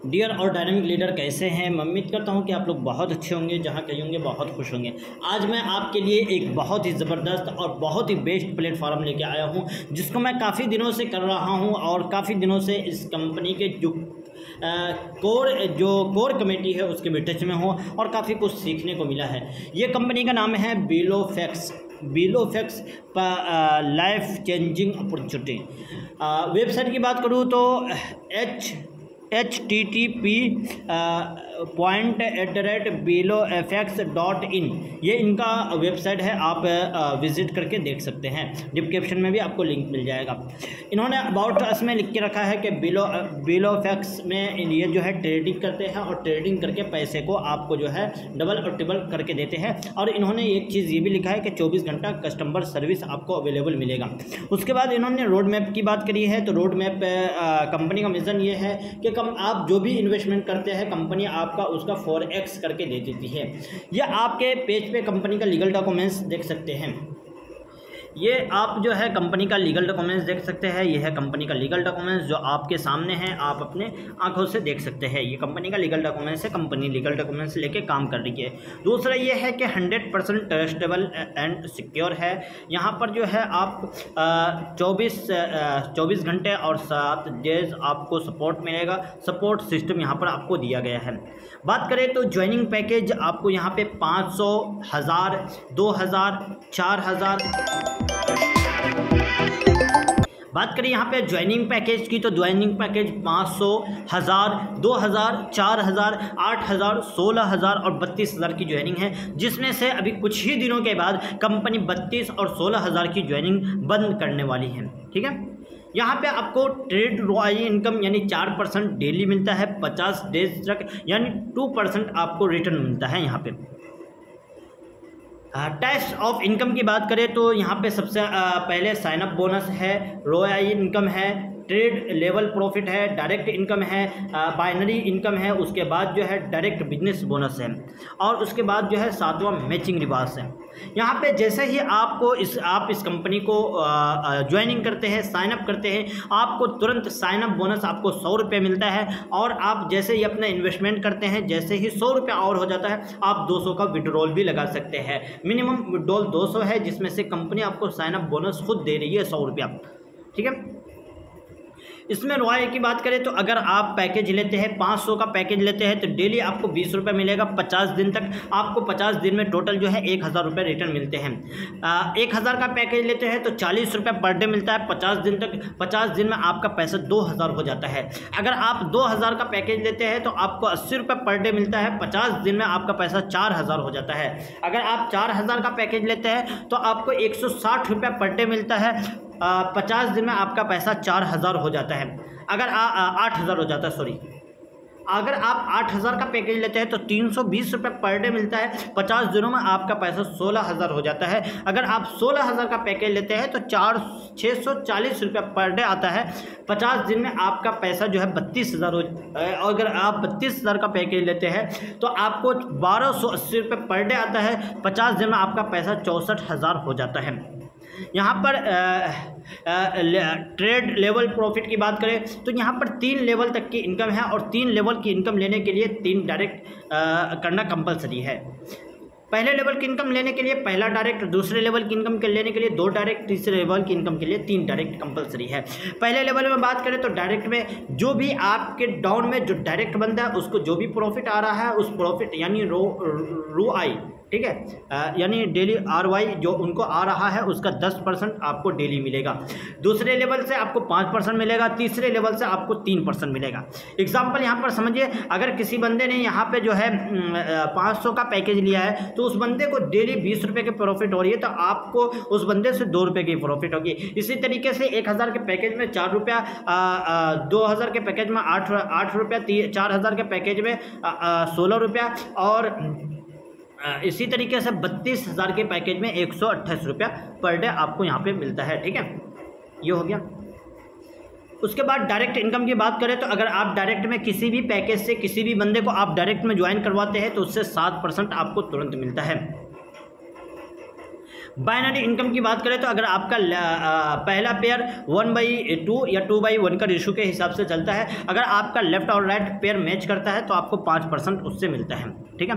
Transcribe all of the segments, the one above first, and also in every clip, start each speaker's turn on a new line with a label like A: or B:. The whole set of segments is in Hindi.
A: डियर और डायनामिक लीडर, कैसे हैं? मैं उम्मीद करता हूं कि आप लोग बहुत अच्छे होंगे, जहां कहीं होंगे बहुत खुश होंगे। आज मैं आपके लिए एक बहुत ही ज़बरदस्त और बहुत ही बेस्ट प्लेटफॉर्म लेके आया हूं, जिसको मैं काफ़ी दिनों से कर रहा हूं और काफ़ी दिनों से इस कंपनी के जो कोर कमेटी है उसके भी टच में हो और काफ़ी कुछ सीखने को मिला है। ये कंपनी का नाम है बिलोफैक्स लाइफ चेंजिंग अपॉर्चुनिटी। वेबसाइट की बात करूँ तो http://bilofx.in ये इनका वेबसाइट है। आप विज़िट करके देख सकते हैं। डिस्क्रिप्शन में भी आपको लिंक मिल जाएगा। इन्होंने अबाउट अस में लिख के रखा है कि बिलोफैक्स में ये जो है ट्रेडिंग करते हैं और ट्रेडिंग करके पैसे को आपको जो है डबल और ट्रिपल करके देते हैं। और इन्होंने एक चीज़ ये भी लिखा है कि 24 घंटा कस्टमर सर्विस आपको अवेलेबल मिलेगा। उसके बाद इन्होंने रोड मैप की बात करी है। तो रोड मैप कंपनी का मिशन ये है कि आप जो भी इन्वेस्टमेंट करते हैं कंपनी आपका उसका 4x करके दे देती है। यह आपके पेज पे कंपनी का लीगल डॉक्यूमेंट्स देख सकते हैं। ये आप जो है कंपनी का लीगल डॉक्यूमेंट्स देख सकते हैं। ये है कंपनी का लीगल डॉक्यूमेंट्स जो आपके सामने है, आप अपने आंखों से देख सकते हैं। ये कंपनी का लीगल डॉक्यूमेंट्स है। कंपनी लीगल डॉक्यूमेंट्स लेके काम कर रही है। दूसरा ये है कि 100% ट्रस्टेबल एंड सिक्योर है। यहाँ पर जो है आप 24 घंटे और 7 डेज आपको सपोर्ट मिलेगा। सपोर्ट सिस्टम यहाँ पर आपको दिया गया है। बात करें तो ज्वाइनिंग पैकेज आपको यहाँ पे 500, 1000, 2000, 4000। बात करें यहाँ पे ज्वाइनिंग पैकेज की तो ज्वाइनिंग पैकेज 500, 1000, 2000, 4000, 8000, 16000 और 32000 की ज्वाइनिंग है, जिसमें से अभी कुछ ही दिनों के बाद कंपनी 32 और 16000 की ज्वाइनिंग बंद करने वाली है। ठीक है। यहाँ पे आपको ट्रेड रॉयल इनकम यानी 4% डेली मिलता है 50 डेज तक, यानी 2% आपको रिटर्न मिलता है। यहाँ पे टाइप्स ऑफ इनकम की बात करें तो यहाँ पे सबसे पहले साइन अप बोनस है, रॉयल इनकम है, ट्रेड लेवल प्रॉफिट है, डायरेक्ट इनकम है, बाइनरी इनकम है, उसके बाद जो है डायरेक्ट बिजनेस बोनस है और उसके बाद जो है 7वां मैचिंग रिवार्ड्स है। यहाँ पे जैसे ही आप इस कंपनी को ज्वाइनिंग करते हैं, साइन अप करते हैं, आपको तुरंत साइन अप बोनस आपको 100 रुपये मिलता है। और आप जैसे ही अपना इन्वेस्टमेंट करते हैं, जैसे ही 100 रुपये और हो जाता है, आप 200 का विड्रॉल भी लगा सकते हैं। मिनिमम विड्रॉल 200 है, जिसमें से कंपनी आपको साइन अप बोनस खुद दे रही है 100 रुपया। ठीक है। इसमें रॉयल की बात करें तो अगर आप पैकेज लेते हैं 500 का पैकेज लेते हैं तो डेली आपको 20 रुपये मिलेगा 50 दिन तक। आपको 50 दिन में टोटल जो है 1000 रुपये रिटर्न मिलते हैं। 1000 का पैकेज लेते हैं तो 40 रुपये पर डे मिलता है 50 दिन तक। 50 दिन में आपका पैसा 2000 हो जाता है। अगर आप 2000 का पैकेज लेते हैं तो आपको 80 रुपये पर डे मिलता है। 50 दिन में आपका पैसा 4000 हो जाता है। अगर आप 4000 का पैकेज लेते हैं तो आपको 160 रुपये पर डे मिलता है। 50 दिन में आपका पैसा 4000 हो जाता है। अगर 8000 हो जाता है, सॉरी। अगर आप 8000 का पैकेज लेते हैं तो 320 रुपये पर डे मिलता है। 50 दिनों में आपका पैसा 16000 हो जाता है। अगर आप 16000 का पैकेज लेते हैं तो 640 रुपये पर डे आता है। 50 दिन में आपका पैसा जो है 32000 हो। अगर आप 32000 का पैकेज लेते हैं तो आपको 1280 रुपये पर डे आता है। 50 दिन में आपका पैसा 64000 हो जाता है। यहाँ पर ट्रेड लेवल प्रॉफिट की बात करें तो यहाँ पर 3 लेवल तक की इनकम है और 3 लेवल की इनकम लेने के लिए 3 डायरेक्ट करना कंपलसरी है। पहले लेवल की इनकम लेने के लिए पहला डायरेक्ट, दूसरे लेवल की इनकम के लेने के लिए 2 डायरेक्ट, तीसरे लेवल की इनकम के लिए 3 डायरेक्ट कंपलसरी है। पहले लेवल में बात करें तो डायरेक्ट में जो भी आपके डाउन में जो डायरेक्ट बनता है उसको जो भी प्रॉफिट आ रहा है उस प्रॉफिट यानी रो आई, ठीक है, यानी डेली ROI जो उनको आ रहा है उसका 10% आपको डेली मिलेगा। दूसरे लेवल से आपको 5% मिलेगा। तीसरे लेवल से आपको 3% मिलेगा। एग्जाम्पल यहाँ पर समझिए, अगर किसी बंदे ने यहाँ पे जो है 500 का पैकेज लिया है तो उस बंदे को डेली 20 रुपये की प्रॉफिट हो रही है तो आपको उस बंदे से 2 रुपये की प्रॉफिट होगी। इसी तरीके से 1000 के पैकेज में 4 रुपया, 2000 के पैकेज में 8 रुपया, 4000 के पैकेज में 16 रुपया और इसी तरीके से 32000 के पैकेज में 128 रुपया पर डे आपको यहाँ पे मिलता है। ठीक है, ये हो गया। उसके बाद डायरेक्ट इनकम की बात करें तो अगर आप डायरेक्ट में किसी भी पैकेज से किसी भी बंदे को आप डायरेक्ट में ज्वाइन करवाते हैं तो उससे 7% आपको तुरंत मिलता है। बाइनरी इनकम की बात करें तो अगर आपका पहला पेयर 1/2 या 2/1 का रेशो के हिसाब से चलता है, अगर आपका लेफ्ट और राइट पेयर मैच करता है तो आपको 5% उससे मिलता है। ठीक है,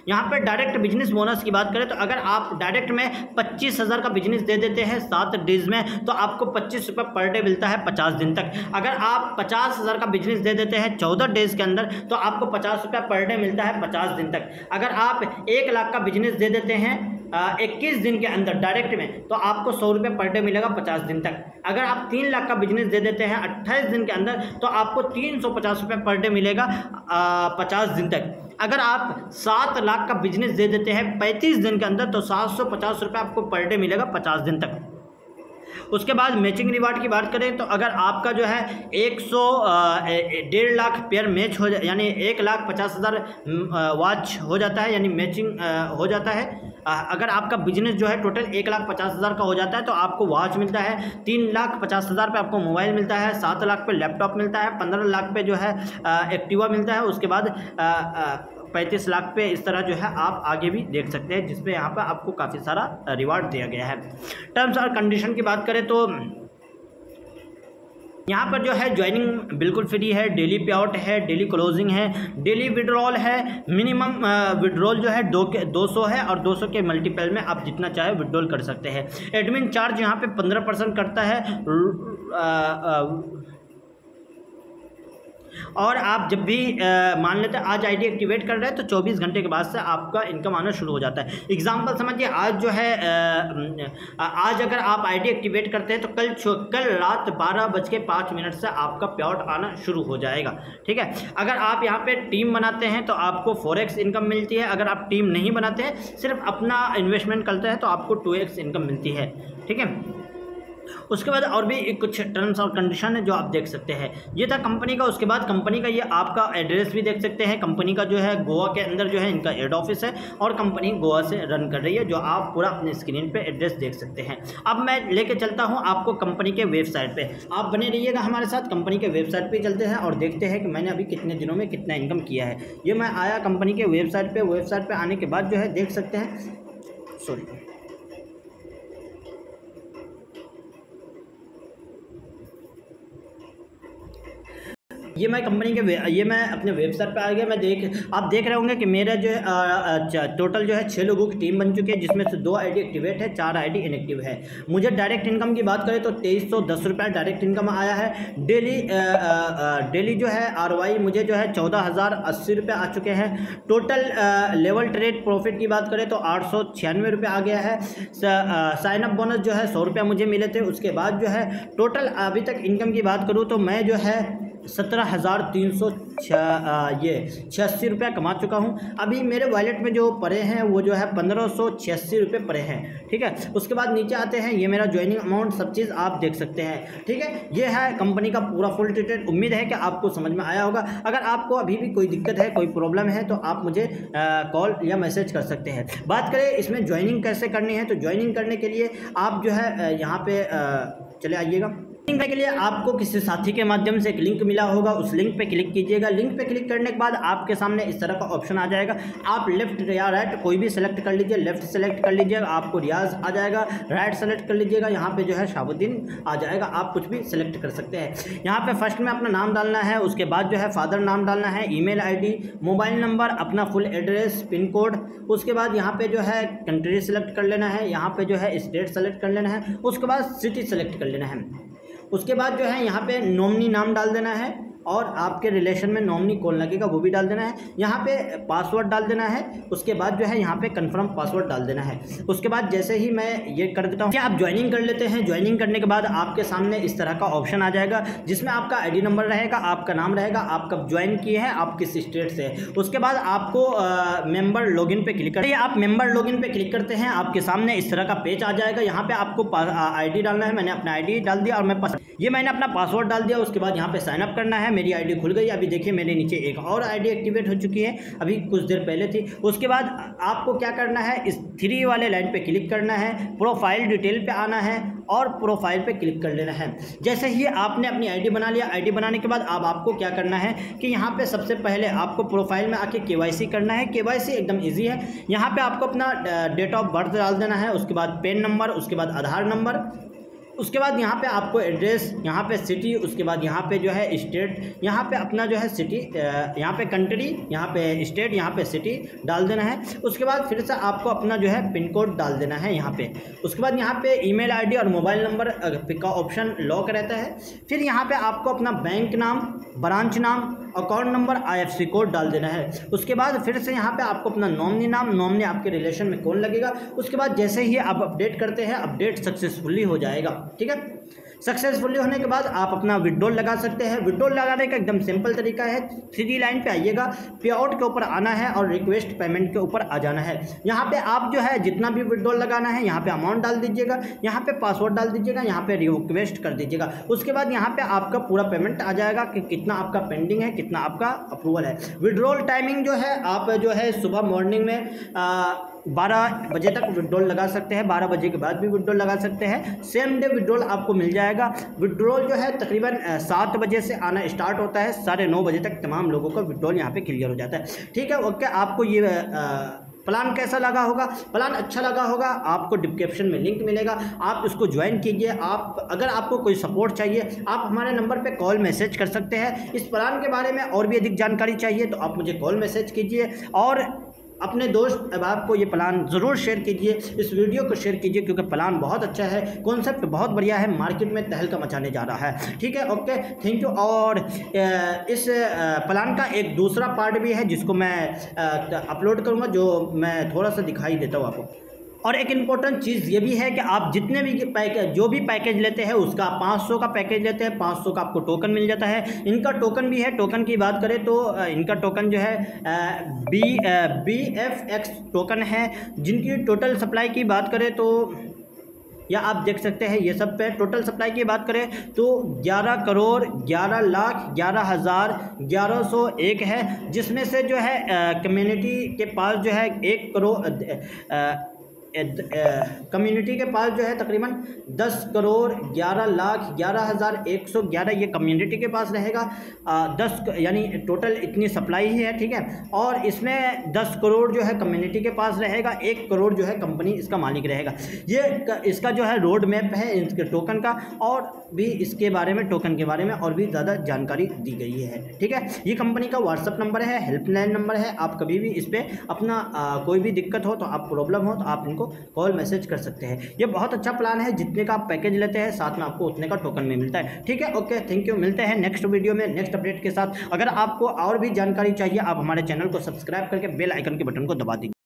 A: यहाँ पे डायरेक्ट बिजनेस बोनस की बात करें तो अगर आप डायरेक्ट में 25,000 का बिजनेस दे देते हैं 7 डेज में तो आपको 25 रुपये पर डे मिलता है 50 दिन तक। अगर आप 50,000 का बिजनेस दे देते हैं 14 डेज के अंदर तो आपको 50 रुपये पर डे मिलता है 50 दिन तक। अगर आप 1 लाख का बिजनेस दे देते हैं 21 दिन के अंदर डायरेक्ट में तो आपको 100 रुपये पर डे मिलेगा 50 दिन तक। अगर आप 3 लाख का बिजनेस दे देते हैं 28 दिन के अंदर तो आपको 350 रुपये पर डे मिलेगा 50 दिन तक। अगर आप 7 लाख का बिजनेस दे देते हैं 35 दिन के अंदर तो 750 रुपये आपको पर डे मिलेगा 50 दिन तक। उसके बाद मैचिंग रिवार्ड की बात करें तो अगर आपका जो है 1.5 लाख पेयर मैच हो जाए यानी 1,50,000 वॉच हो जाता है यानी मैचिंग हो जाता है। अगर आपका बिजनेस जो है टोटल 1,50,000 का हो जाता है तो आपको वॉच मिलता है, 3,50,000 पे आपको मोबाइल मिलता है, 7 लाख पे लैपटॉप मिलता है, 15 लाख पे जो है एक्टिवा मिलता है। उसके बाद 35 लाख पे इस तरह जो है आप आगे भी देख सकते हैं जिसपे यहाँ पर आपको काफ़ी सारा रिवार्ड दिया गया है। टर्म्स और कंडीशन की बात करें तो यहाँ पर जो है ज्वाइनिंग बिल्कुल फ्री है, डेली पे आउट है, डेली क्लोजिंग है, डेली विड्रॉल है, मिनिमम विड्रॉल जो है 200 है और 200 के मल्टीपल में आप जितना चाहे विड्रॉल कर सकते हैं। एडमिन चार्ज यहाँ पे 15% करता है और आप जब भी मान लेते हैं आज आईडी एक्टिवेट कर रहे हैं तो 24 घंटे के बाद से आपका इनकम आना शुरू हो जाता है। एग्जांपल समझिए आज जो है आज अगर आप आईडी एक्टिवेट करते हैं तो कल रात 12:05 से आपका पे आउट आना शुरू हो जाएगा। ठीक है, अगर आप यहाँ पे टीम बनाते हैं तो आपको 4x इनकम मिलती है, अगर आप टीम नहीं बनाते हैं सिर्फ अपना इन्वेस्टमेंट करते हैं तो आपको 2x इनकम मिलती है। ठीक है, उसके बाद और भी कुछ टर्म्स और कंडीशन है जो आप देख सकते हैं। ये था कंपनी का। उसके बाद कंपनी का ये आपका एड्रेस भी देख सकते हैं। कंपनी का जो है गोवा के अंदर जो है इनका हेड ऑफिस है और कंपनी गोवा से रन कर रही है जो आप पूरा अपने स्क्रीन पे एड्रेस देख सकते हैं। अब मैं लेके चलता हूँ आपको कंपनी के वेबसाइट पे, आप बने रहिएगा हमारे साथ। कंपनी के वेबसाइट पे चलते हैं और देखते हैं कि मैंने अभी कितने दिनों में कितना इनकम किया है। ये मैं आया कंपनी के वेबसाइट पे आने के बाद जो है देख सकते हैं, सॉरी ये मैं कंपनी के ये मैं अपने वेबसाइट पे आ गया। आप देख रहे होंगे कि मेरा जो है टोटल जो है 6 लोगों की टीम बन चुकी है जिसमें से 2 आईडी एक्टिवेट है, 4 आईडी इनएक्टिव है। मुझे डायरेक्ट इनकम की बात करें तो 2310 रुपये डायरेक्ट इनकम आया है। डेली जो है ROI मुझे जो है 14,080 रुपये आ चुके हैं। टोटल लेवल ट्रेड प्रॉफिट की बात करें तो 896 रुपये आ गया है। साइन अप बोनस जो है 100 रुपये मुझे मिले थे। उसके बाद जो है टोटल अभी तक इनकम की बात करूँ तो मैं जो है 17,386 रुपये कमा चुका हूँ। अभी मेरे वॉलेट में जो पड़े हैं वो जो है 1,586 रुपये पड़े हैं। ठीक है, उसके बाद नीचे आते हैं, ये मेरा ज्वाइनिंग अमाउंट सब चीज़ आप देख सकते हैं। ठीक है, ये है कंपनी का पूरा फुल डिटेल। उम्मीद है कि आपको समझ में आया होगा। अगर आपको अभी भी कोई दिक्कत है, कोई प्रॉब्लम है तो आप मुझे कॉल या मैसेज कर सकते हैं। बात करें इसमें ज्वाइनिंग कैसे करनी है तो ज्वाइनिंग करने के लिए आप जो है यहाँ पे चले आइएगा। लिंक के लिए आपको किसी साथी के माध्यम से एक लिंक मिला होगा, उस लिंक पे क्लिक कीजिएगा। लिंक पे क्लिक करने के बाद आपके सामने इस तरह का ऑप्शन आ जाएगा। आप लेफ्ट या राइट कोई भी सेलेक्ट कर लीजिए। लेफ्ट सेलेक्ट कर लीजिएगा, आपको रियाज आ जाएगा। राइट सेलेक्ट कर लीजिएगा, यहाँ पे जो है शाहबुद्दीन आ जाएगा। आप कुछ भी सेलेक्ट कर सकते हैं। यहाँ पे फर्स्ट में अपना नाम डालना है, उसके बाद जो है फादर नाम डालना है, ईमेल आईडी, मोबाइल नंबर, अपना फुल एड्रेस, पिन कोड। उसके बाद यहाँ पे जो है कंट्री सेलेक्ट कर लेना है, यहाँ पे जो है स्टेट सेलेक्ट कर लेना है, उसके बाद सिटी सेलेक्ट कर लेना है। उसके बाद जो है यहाँ पे नॉमिनी नाम डाल देना है और आपके रिलेशन में नॉमिनी कौन लगेगा वो भी डाल देना है। यहाँ पे पासवर्ड डाल देना है। उसके बाद जो है यहाँ पे कंफर्म पासवर्ड डाल देना है। उसके बाद जैसे ही मैं ये कर देता हूँ कि आप ज्वाइनिंग कर लेते हैं। ज्वाइनिंग करने के बाद आपके सामने इस तरह का ऑप्शन आ जाएगा जिसमें आपका आईडी नंबर रहेगा, आपका नाम रहेगा, आप कब ज्वाइन किए हैं, आप किस स्टेट से। उसके बाद आपको मेंबर लॉगिन पे क्लिक करिए। आप मेंबर लॉगिन पे क्लिक करते हैं, आपके सामने इस तरह का पेज आ जाएगा। यहाँ पे आपको आईडी डालना है। मैंने अपना आईडी डाल दिया और मैंने अपना पासवर्ड डाल दिया। उसके बाद यहाँ पे साइन अप करना है। मेरी आईडी खुल गई। अभी देखिए मेरे नीचे एक और आईडी एक्टिवेट हो चुकी है, अभी कुछ देर पहले थी। उसके बाद आपको क्या करना है, इस 3 वाले लाइन पे क्लिक करना है, प्रोफाइल डिटेल पे आना है और प्रोफाइल पे क्लिक कर लेना है। जैसे ही आपने अपनी आईडी बना लिया, आईडी बनाने के बाद अब आपको क्या करना है कि यहाँ पे सबसे पहले आपको प्रोफाइल में आके केवाईसी करना है। केवाईसी एकदम इजी है। यहाँ पे आपको अपना डेट ऑफ बर्थ डाल देना है, उसके बाद पैन नंबर, उसके बाद आधार नंबर, उसके बाद यहाँ पे आपको एड्रेस, यहाँ पे सिटी, उसके बाद यहाँ पे जो है स्टेट, यहाँ पे अपना जो है सिटी, यहाँ पे कंट्री, यहाँ पे स्टेट, यहाँ पे सिटी डाल देना है। उसके बाद फिर से आपको अपना जो है पिन कोड डाल देना है यहाँ पे। उसके बाद यहाँ पे ईमेल आईडी और मोबाइल नंबर का ऑप्शन लॉक रहता है। फिर यहाँ पे आपको अपना बैंक नाम, ब्रांच नाम, अकाउंट नंबर, IFSC कोड डाल देना है। उसके बाद फिर से यहाँ पे आपको अपना नॉमिनी नाम, नॉमिनी आपके रिलेशन में कौन लगेगा। उसके बाद जैसे ही आप अपडेट करते हैं, अपडेट सक्सेसफुली हो जाएगा। ठीक है, सक्सेसफुली होने के बाद आप अपना विड्रॉल लगा सकते हैं। विड्रॉल लगाने का एकदम सिंपल तरीका है, 3 लाइन पे आइएगा, पे आउट के ऊपर आना है और रिक्वेस्ट पेमेंट के ऊपर आ जाना है। यहाँ पे आप जो है जितना भी विड्रॉल लगाना है, यहाँ पे अमाउंट डाल दीजिएगा, यहाँ पे पासवर्ड डाल दीजिएगा, यहाँ पे रिक्वेस्ट कर दीजिएगा। उसके बाद यहाँ पे आपका पूरा पेमेंट आ जाएगा कि कितना आपका पेंडिंग है, कितना आपका अप्रूवल है। विड्रॉल टाइमिंग जो है, आप जो है सुबह मॉर्निंग में 12 बजे तक विड्रॉल लगा सकते हैं, 12 बजे के बाद भी विड्रॉल लगा सकते हैं। सेम डे विड्रॉल आपको मिल जाएगा। विड्रॉल जो है तकरीबन 7 बजे से आना स्टार्ट होता है, 9:30 बजे तक तमाम लोगों का विड्रॉल यहाँ पे क्लियर हो जाता है। ठीक है, ओके। आपको ये प्लान कैसा लगा होगा? प्लान अच्छा लगा होगा, आपको डिस्क्रिप्शन में लिंक मिलेगा, आप इसको ज्वाइन कीजिए। आप अगर आपको कोई सपोर्ट चाहिए, आप हमारे नंबर पे कॉल मैसेज कर सकते हैं। इस प्लान के बारे में और भी अधिक जानकारी चाहिए तो आप मुझे कॉल मैसेज कीजिए और अपने दोस्त अहबाब को ये प्लान ज़रूर शेयर कीजिए, इस वीडियो को शेयर कीजिए, क्योंकि प्लान बहुत अच्छा है, कॉन्सेप्ट बहुत बढ़िया है, मार्केट में तहलका मचाने जा रहा है। ठीक है, ओके, थैंक यू। और इस प्लान का एक दूसरा पार्ट भी है जिसको मैं अपलोड करूँगा, जो मैं थोड़ा सा दिखाई देता हूँ आपको। और एक इम्पोर्टेंट चीज़ ये भी है कि आप जितने भी जो भी पैकेज लेते हैं उसका 500 का पैकेज लेते हैं, 500 का आपको टोकन मिल जाता है। इनका टोकन भी है। टोकन की बात करें तो इनका टोकन जो है BFX टोकन है। जिनकी टोटल सप्लाई की बात करें तो या आप देख सकते हैं ये सब पे टोटल सप्लाई की बात करें तो 11,11,11,101 है, जिसमें से जो है कम्युनिटी के पास जो है 1 करोड़ कम्युनिटी के पास जो है तकरीबन 10,11,11,111 ये कम्युनिटी के पास रहेगा। 10 यानी टोटल इतनी सप्लाई ही है। ठीक है, और इसमें 10 करोड़ जो है कम्युनिटी के पास रहेगा, 1 करोड़ जो है कंपनी इसका मालिक रहेगा। ये इसका जो है रोड मैप है इसके टोकन का, और भी इसके बारे में, टोकन के बारे में और भी ज़्यादा जानकारी दी गई है। ठीक है, ये कंपनी का व्हाट्सअप नंबर है, हेल्पलाइन नंबर है। आप कभी भी इस पर अपना कोई भी दिक्कत हो तो आप प्रॉब्लम हो तो आप इनको कॉल मैसेज कर सकते हैं। ये बहुत अच्छा प्लान है, जितने का आप पैकेज लेते हैं साथ में आपको उतने का टोकन भी मिलता है। ठीक है, ओके, थैंक यू। मिलते हैं नेक्स्ट वीडियो में नेक्स्ट अपडेट के साथ। अगर आपको और भी जानकारी चाहिए आप हमारे चैनल को सब्सक्राइब करके बेल आइकन के बटन को दबा दीजिए।